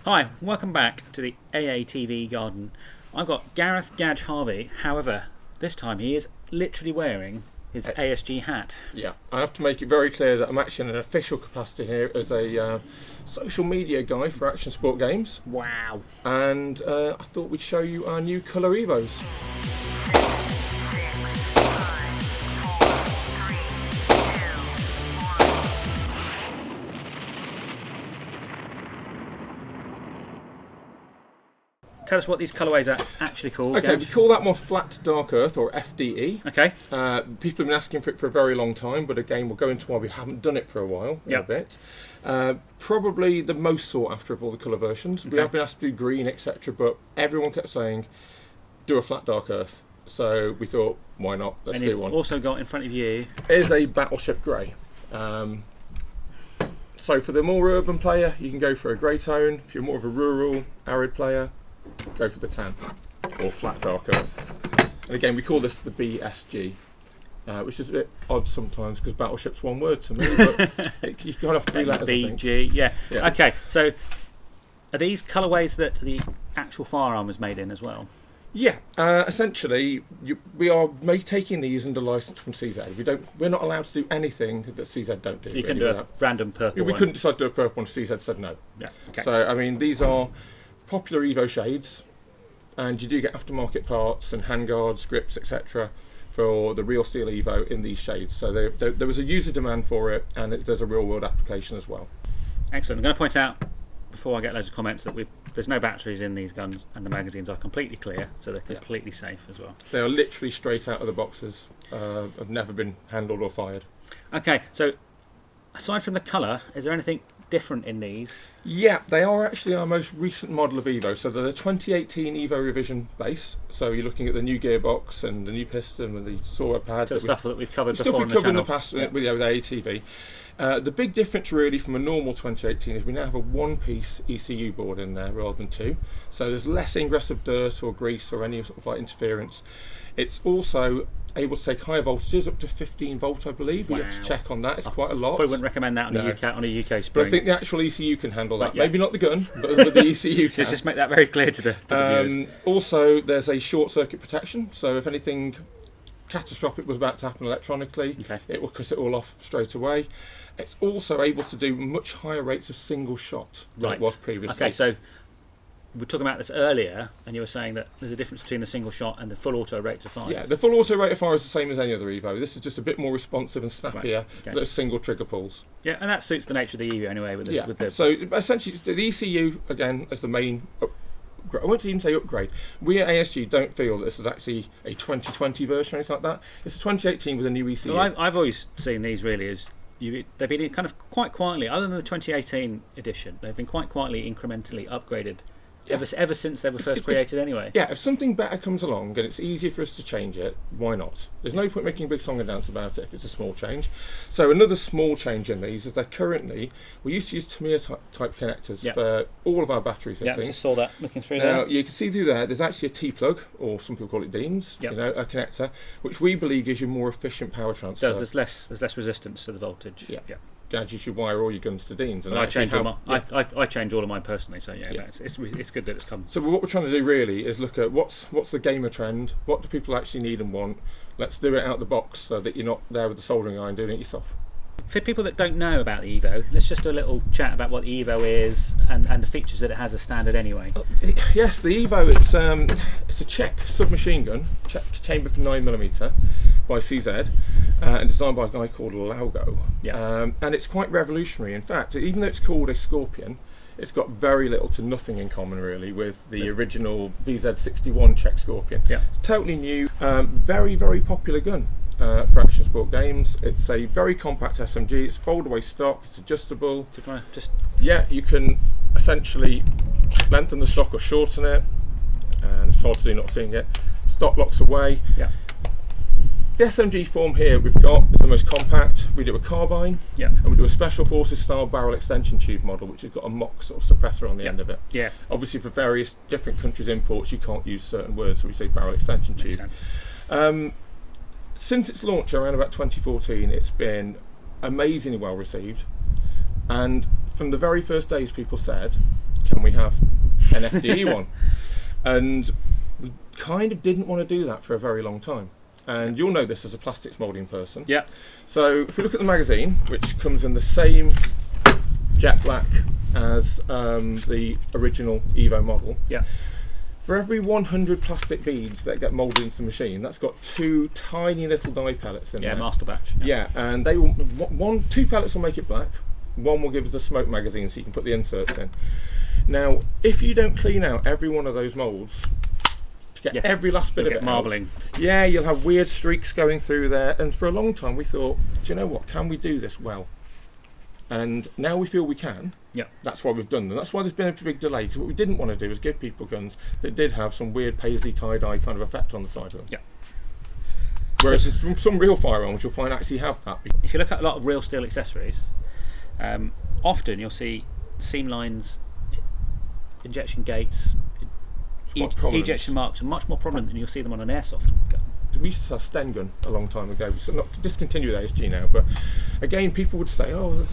Hi, welcome back to the AATV Garden. I've got Gareth Gadge Harvey, however, this time he is literally wearing his ASG hat. Yeah, I have to make it very clear that I'm actually in an official capacity here as a social media guy for Action Sport Games. Wow. And I thought we'd show you our new colour Evos. Tell us what these colourways are actually called. Okay, Gadge. we call that one Flat Dark Earth, or FDE. Okay. People have been asking for it for a very long time, but again, we'll go into why we haven't done it for a while, in a bit. Probably the most sought after of all the colour versions. Okay. We have been asked to do green, etc., but everyone kept saying, do a Flat Dark Earth. So we thought, why not? Let's do one. Also got in front of you Is a Battleship grey. So for the more urban player, you can go for a grey tone. If you're more of a rural, arid player, go for the tan or Flat Dark Earth. And again, we call this the BSG, which is a bit odd sometimes because Battleship's one word to me, but you kind of have three letters. BG, yeah. Okay, so are these colourways that the actual firearm is made in as well? Yeah, essentially, we are taking these under license from CZ. We're not allowed to do anything that CZ don't do. So you can do a random purple We one. couldn't decide to do a purple one. CZ said no. Yeah. Okay. So I mean, these are popular Evo shades, and you do get aftermarket parts and handguards, grips, etc. for the real steel Evo in these shades. So there was a user demand for it, and there's a real world application as well. Excellent. I'm going to point out, before I get loads of comments, that there's no batteries in these guns, and the magazines are completely clear, so they're completely safe as well. They are literally straight out of the boxes. Have never been handled or fired. Okay, so aside from the colour, is there anything different in these? Yeah, they are actually our most recent model of Evo. So they're the 2018 Evo revision base. So you're looking at the new gearbox and the new piston and the saw pad. So stuff that we've covered before stuff on we've the covered in the channel. past with the AATV. The big difference really from a normal 2018 is we now have a one-piece ECU board in there rather than two. So there's less ingress of dirt or grease or any sort of like interference. It's also able to take higher voltages, up to 15 volt, I believe. We have to check on that. It's quite a lot. Probably wouldn't recommend that on a UK spring. But I think the actual ECU can handle that. Right, yeah. Maybe not the gun, but the ECU can. Let's just make that very clear to the viewers. Also, there's a short circuit protection. So if anything catastrophic was about to happen electronically, it will cut it all off straight away. It's also able to do much higher rates of single shot than it was previously. Okay, so we were talking about this earlier, and you were saying that there's a difference between the single shot and the full auto rates of fire. Yeah, the full auto rate of fire is the same as any other Evo. This is just a bit more responsive and snappier for those single trigger pulls. Yeah, and that suits the nature of the Evo anyway. So essentially, the ECU again as the main. I won't even say upgrade. We at ASG don't feel that this is actually a 2020 version or anything like that. It's a 2018 with a new ECU. Well, I've always seen these really as they've been kind of quite quietly, other than the 2018 edition, they've been quite quietly incrementally upgraded ever since they were first created anyway. Yeah, if something better comes along and it's easier for us to change it, why not? There's no point making a big song and dance about it if it's a small change. So another small change in these is that currently, we used to use Tamiya type connectors for all of our battery fittings. Yeah, just saw that looking through now, there. you can see through there's actually a T-plug, or some people call it Deans, a connector, which we believe gives you more efficient power transfer. There's less resistance to the voltage. Yeah. Gadge, you should wire all your guns to Deans. And I change all of mine personally, so it's good that it's come. So what we're trying to do really is look at what's the gamer trend, what do people actually need and want. Let's do it out the box so that you're not there with the soldering iron doing it yourself. For people that don't know about the Evo, let's just do a little chat about what the Evo is and the features that it has as standard anyway. Yes, the Evo, it's a Czech submachine gun, Czech chamber for 9mm by CZ, and designed by a guy called Laugo. And it's quite revolutionary. In fact, even though it's called a Scorpion, it's got very little to nothing in common really with the original VZ61 Czech Scorpion. It's totally new, very, very popular gun. For Action Sport Games. It's a very compact SMG, it's fold-away stock, it's adjustable. You can essentially lengthen the stock or shorten it, and it's hard to do not seeing it. Stock locks away. The SMG form here we've got is the most compact. We do a carbine, and we do a Special Forces style barrel extension tube model, which has got a mock sort of suppressor on the end of it. Obviously for various different countries' imports you can't use certain words, so we say barrel extension tube. Since its launch around about 2014, it's been amazingly well received, and from the very first days people said can we have an FDE one? And we kind of didn't want to do that for a very long time. And you'll know this as a plastics moulding person. Yeah. So if we look at the magazine, which comes in the same jet black as the original Evo model. Yeah. For every 100 plastic beads that get moulded into the machine, that's got 2 tiny little dye pellets in there. Yeah, master batch. Yeah, and they will 2 pellets will make it black. 1 will give us the smoke magazine, so you can put the inserts in. Now, if you don't clean out every one of those moulds to get every last bit of it marbling. Yeah, you'll have weird streaks going through there. And for a long time, we thought, do you know what? Can we do this well? And now we feel we can. Yeah. That's why we've done them. That's why there's been a big delay, because what we didn't want to do was give people guns that did have some weird paisley tie-dye kind of effect on the side of them. Yeah. Whereas some real firearms you'll find actually have that. If you look at a lot of real steel accessories, often you'll see seam lines, injection gates, ejection marks are much more prominent than you'll see them on an airsoft gun. We used to sell Sten gun a long time ago, so not to discontinue the ASG now, but again people would say, oh,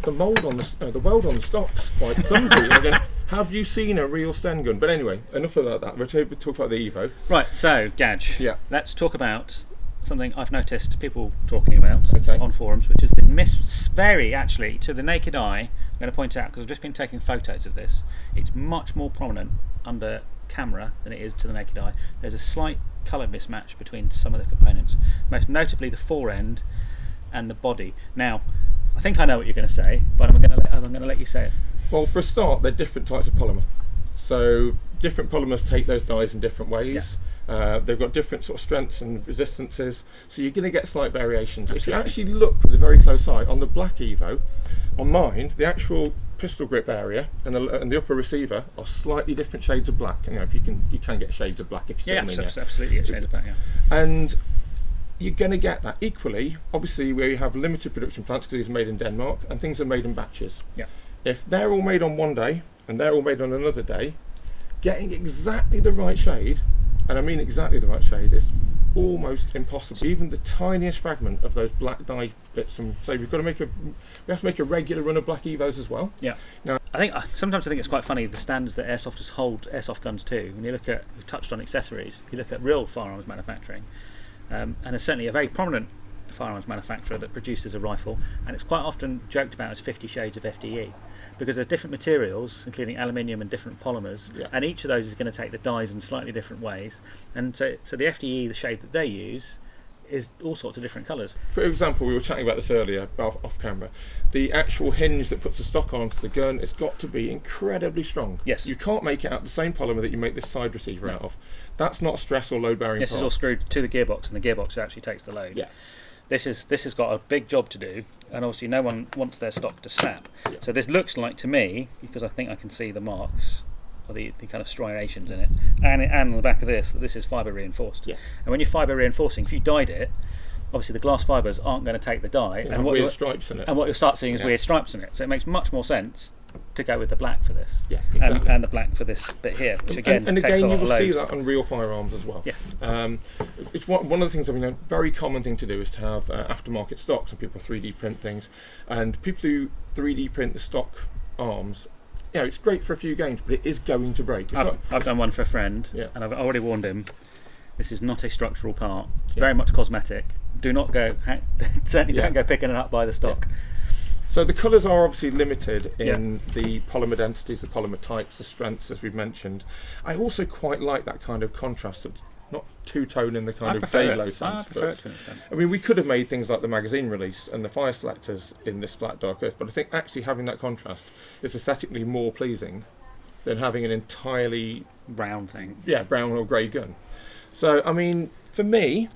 the mould on the weld on the stock's quite clumsy. And again, have you seen a real Sten gun? But anyway, enough about that. We'll talk about the Evo. Right, so Gadge, yeah, let's talk about something I've noticed people talking about on forums, which is the very actually, to the naked eye, I'm going to point out, because I've just been taking photos of this, it's much more prominent under camera than it is to the naked eye. There's a slight colour mismatch between some of the components, most notably the fore end and the body. Now, I think I know what you're going to say, but I'm going to let you say it. Well, for a start, they're different types of polymer. So different polymers take those dyes in different ways. Yeah. They've got different sort of strengths and resistances, so you're going to get slight variations. Absolutely. If you actually look with a very close eye on the black Evo, on mine, the actual pistol grip area and the upper receiver are slightly different shades of black. You know, if you can get shades of black if you see what I mean. Absolutely get shades of black. Yeah. And you're going to get that equally, obviously, where you have limited production plants because these are made in Denmark and things are made in batches. Yeah. If they're all made on one day and they're all made on another day, getting exactly the right shade, and I mean exactly the right shade, is almost impossible. Even the tiniest fragment of those black dye bits, and so we have to make a regular run of black Evos as well. Yeah. Now, sometimes I think it's quite funny the standards that airsofters hold airsoft guns to. When you look at, we touched on accessories, you look at real firearms manufacturing, and there's certainly a very prominent firearms manufacturer that produces a rifle, and it's quite often joked about as 50 shades of FDE, because there's different materials, including aluminium and different polymers, and each of those is going to take the dyes in slightly different ways, and so the FDE, the shade that they use, is all sorts of different colours. For example, we were chatting about this earlier off camera, the actual hinge that puts the stock onto the gun, it's got to be incredibly strong. Yes. You can't make it out the same polymer that you make this side receiver out of. That's not stress or load bearing. This is all screwed to the gearbox, and the gearbox actually takes the load. Yeah. This has got a big job to do, and obviously no one wants their stock to snap. Yeah. So this looks like, to me, because I think I can see the marks or the kind of striations in it, and on the back of this, that this is fibre reinforced. Yeah. And when you're fibre reinforcing, if you dyed it, obviously the glass fibres aren't going to take the dye, and weird stripes in it. And what you'll start seeing is weird stripes in it. So it makes much more sense to go with the black for this. Yeah, exactly. And the black for this bit here, which again and takes again a lot you will of load. see that on real firearms as well. Yeah. It's one of the things, I mean, a very common thing to do is to have aftermarket stocks, and people 3D print things, and people who 3D print the stock arms, you know, it's great for a few games, but it is going to break. I've done one for a friend, and I've already warned him, this is not a structural part, it's very much cosmetic. Do not go, certainly don't go picking it up by the stock. Yeah. So the colours are obviously limited in the polymer densities, the polymer types, the strengths, as we've mentioned. I also quite like that kind of contrast. It's not two-tone in the kind of vague low sense. I prefer it to an extent. I mean, we could have made things like the magazine release and the fire selectors in this flat dark earth, but I think actually having that contrast is aesthetically more pleasing than having an entirely brown thing. Yeah, brown or grey gun. So, I mean, for me,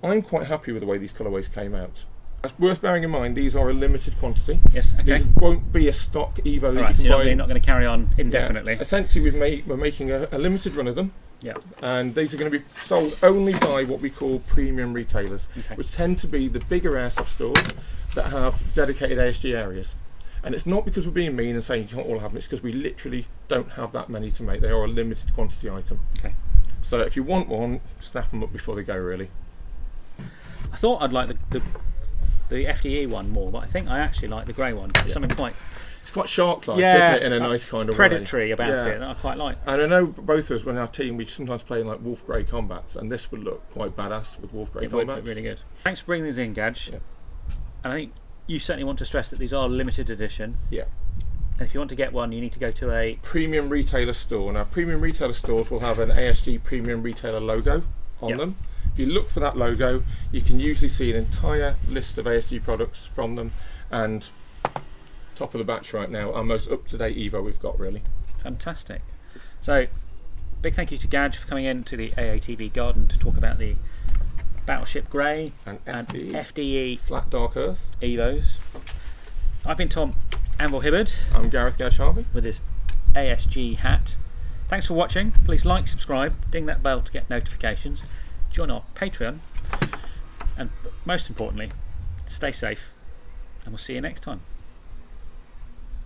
I'm quite happy with the way these colourways came out. It's worth bearing in mind these are a limited quantity. Yes, okay. These won't be a stock Evo. Right, so you're not going to carry on indefinitely. Yeah. Essentially, we're making a limited run of them. Yeah. And these are going to be sold only by what we call premium retailers, which tend to be the bigger airsoft stores that have dedicated ASG areas. And it's not because we're being mean and saying you can't all have them, it's because we literally don't have that many to make. They are a limited quantity item. Okay. So if you want one, snap them up before they go, really. I thought I'd like the FDE one more, but I think I actually like the grey one. It's something quite It's quite shark-like, yeah, isn't it, in a nice kind of predatory way. about Yeah. it, that I quite like. And I know both of us, when our team, we sometimes play in like wolf grey combats, and this would look quite badass with wolf grey It would combats. look really good. Thanks for bringing these in, Gadge. Yeah. And I think you certainly want to stress that these are limited edition. Yeah. And if you want to get one, you need to go to a Premium retailer store. Now, premium retailer stores will have an ASG Premium Retailer logo on them. If you look for that logo, you can usually see an entire list of ASG products from them, and top of the batch right now, our most up-to-date Evo we've got, really. Fantastic. So, big thank you to Gadge for coming in to the AATV Garden to talk about the Battleship Grey And and FDE, FDE Flat Dark Earth. Evos. I've been Tom Anvil Hibberd I'm Gareth Gadge Harvey. with his ASG hat. Thanks for watching. Please like, subscribe, ding that bell to get notifications, join our Patreon, and most importantly, stay safe, and we'll see you next time.